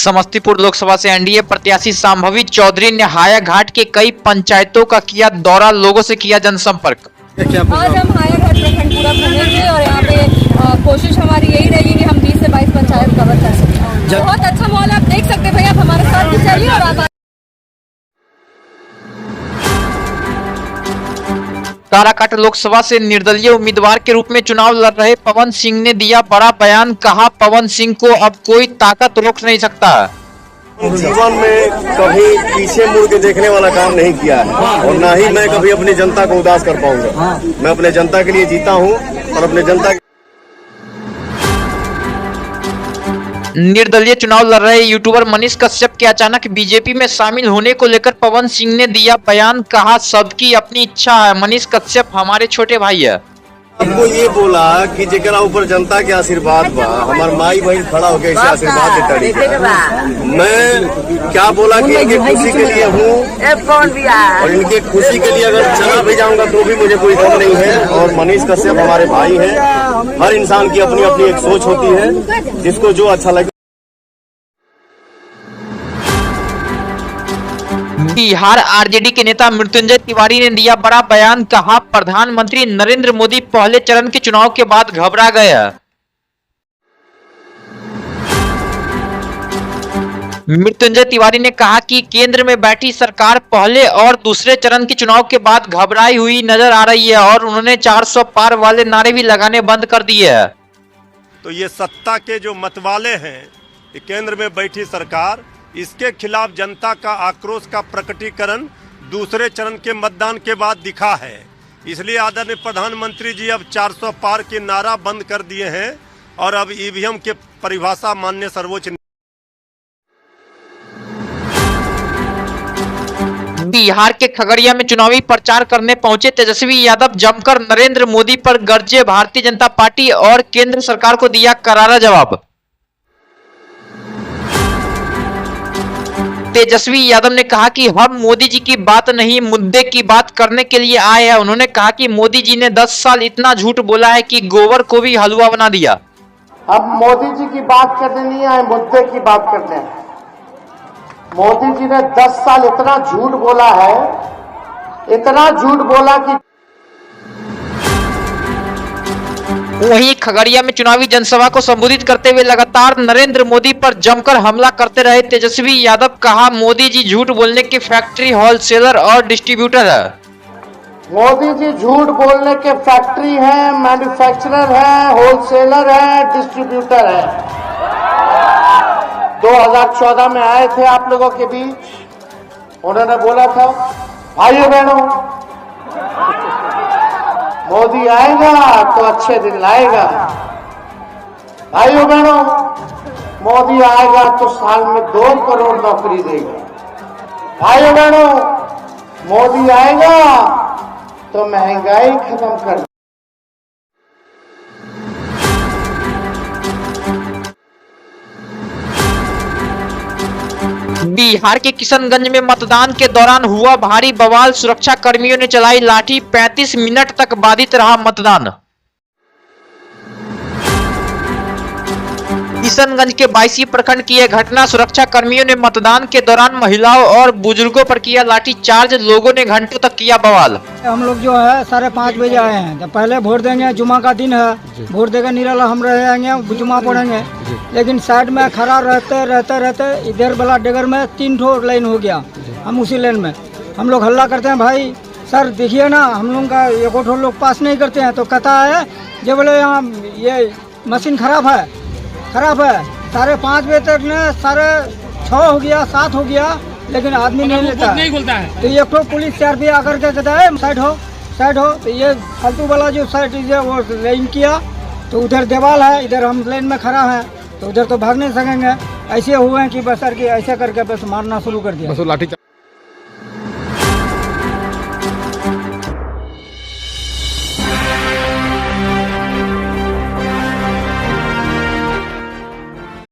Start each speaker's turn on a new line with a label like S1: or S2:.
S1: समस्तीपुर लोकसभा से एनडीए प्रत्याशी शांभवी चौधरी ने हाया घाट के कई पंचायतों का किया दौरा, लोगों से किया जनसंपर्क।
S2: आज हम हाया घाट प्रखंड पूरा घूमेंगे और यहाँ पे कोशिश हमारी यही रहेगी कि हम 20 से 22 पंचायत कवर कर सकें। बहुत अच्छा माहौल आप देख सकते हैं भैया, आप हमारे साथ भी चलिए और आप
S1: काराकाट लोकसभा से निर्दलीय उम्मीदवार के रूप में चुनाव लड़ रहे पवन सिंह ने दिया बड़ा बयान, कहा पवन सिंह को अब कोई ताकत रोक नहीं सकता।
S3: जीवन में कभी पीछे मुड़ के देखने वाला काम नहीं किया है और ना ही मैं कभी अपनी जनता को उदास कर पाऊंगा। मैं अपने जनता के लिए जीता हूं और अपने जनता
S1: निर्दलीय चुनाव लड़ रहे यूट्यूबर मनीष कश्यप के अचानक बीजेपी में शामिल होने को लेकर पवन सिंह ने दिया बयान, कहा सबकी अपनी इच्छा है। मनीष कश्यप हमारे छोटे भाई है।
S3: आपको ये बोला कि जेकरा ऊपर जनता के आशीर्वाद बा, हमार माई बहन खड़ा होकर इसे आशीर्वाद देता। मैं क्या बोला कि इनके खुशी के लिए हूँ और इनके खुशी के लिए अगर चला भी जाऊंगा तो भी मुझे कोई गम नहीं है। और मनीष कश्यप हमारे भाई हैं। हर इंसान की अपनी अपनी एक सोच होती है, जिसको जो अच्छा लगे।
S1: बिहार आरजेडी के नेता मृत्युंजय तिवारी ने दिया बड़ा बयान, कहा प्रधानमंत्री नरेंद्र मोदी पहले चरण के चुनाव के बाद घबरा गए। मृत्युंजय तिवारी ने कहा कि केंद्र में बैठी सरकार पहले और दूसरे चरण के चुनाव के बाद घबराई हुई नजर आ रही है और उन्होंने 400 पार वाले नारे भी लगाने बंद कर दिए हैं।
S4: तो ये सत्ता के जो मतवाले हैं, ये केंद्र में बैठी सरकार, इसके खिलाफ जनता का आक्रोश का प्रकटीकरण दूसरे चरण के मतदान के बाद दिखा है। इसलिए आदरणीय प्रधानमंत्री जी अब 400 पार के नारा बंद कर दिए हैं और अब ईवीएम के परिभाषा माननीय सर्वोच्च।
S1: बिहार के खगड़िया में चुनावी प्रचार करने पहुंचे तेजस्वी यादव जमकर नरेंद्र मोदी पर गरजे। भारतीय जनता पार्टी और केंद्र सरकार को दिया करारा जवाब। तेजस्वी यादव ने कहा कि हम मोदी जी की बात नहीं, मुद्दे की बात करने के लिए आए हैं। उन्होंने कहा कि मोदी जी ने 10 साल इतना झूठ बोला है कि गोबर को भी हलवा बना दिया।
S5: अब मोदी जी की बात करने नहीं आए, मुद्दे की बात करने हैं। मोदी जी ने 10 साल इतना झूठ बोला है, इतना झूठ बोला कि
S1: वहीं खगड़िया में चुनावी जनसभा को संबोधित करते हुए लगातार नरेंद्र मोदी पर जमकर हमला करते रहे तेजस्वी यादव। कहा मोदी जी झूठ बोलने के फैक्ट्री, होलसेलर और डिस्ट्रीब्यूटर है।
S5: मोदी जी झूठ बोलने के फैक्ट्री है, मैन्युफैक्चरर है, होलसेलर है, डिस्ट्रीब्यूटर है। 2014 में आए थे आप लोगों के बीच, उन्होंने बोला था भाइयों बहनों मोदी आएगा तो अच्छे दिन लाएगा। भाइयों बहनों मोदी आएगा तो साल में 2 करोड़ नौकरी देगा। भाइयों बहनों मोदी आएगा तो महंगाई खत्म कर।
S1: बिहार के किशनगंज में मतदान के दौरान हुआ भारी बवाल, सुरक्षा कर्मियों ने चलाई लाठी, 35 मिनट तक बाधित रहा मतदान। किशनगंज के 22 प्रखंड की यह घटना, सुरक्षा कर्मियों ने मतदान के दौरान महिलाओं और बुजुर्गों पर किया लाठीचार्ज, लोगों ने घंटों तक किया बवाल।
S6: हम लोग जो है 5:30 बजे आए हैं, तो पहले वोट देंगे, जुमा का दिन है, वोट देकर निराला हम रहेंगे, जुमा पढ़ेंगे। लेकिन साइड में खड़ा रहते इधर वाला डगर में 3 ठो लाइन हो गया, हम उसी लाइन में हम लोग हल्ला करते हैं, भाई सर देखिए ना हम लोग का एक ठो लोग पास नहीं करते हैं। तो कहता है जो बोले यहाँ ये मशीन खराब है। 5:30 बजे तक ने 6:30 हो गया, 7 हो गया, लेकिन आदमी नहीं लेता, नहीं खुलता है। तो एक तो पुलिस 4 पे आकर के कहता है साइड हो। तो ये फालतू वाला जो साइड वो लाइन किया, तो उधर दीवार है, इधर हम लाइन में खड़ा है, तो उधर तो भाग नहीं सकेंगे। ऐसे हुए हैं कि बस सर की ऐसे करके बस मारना शुरू कर दिया।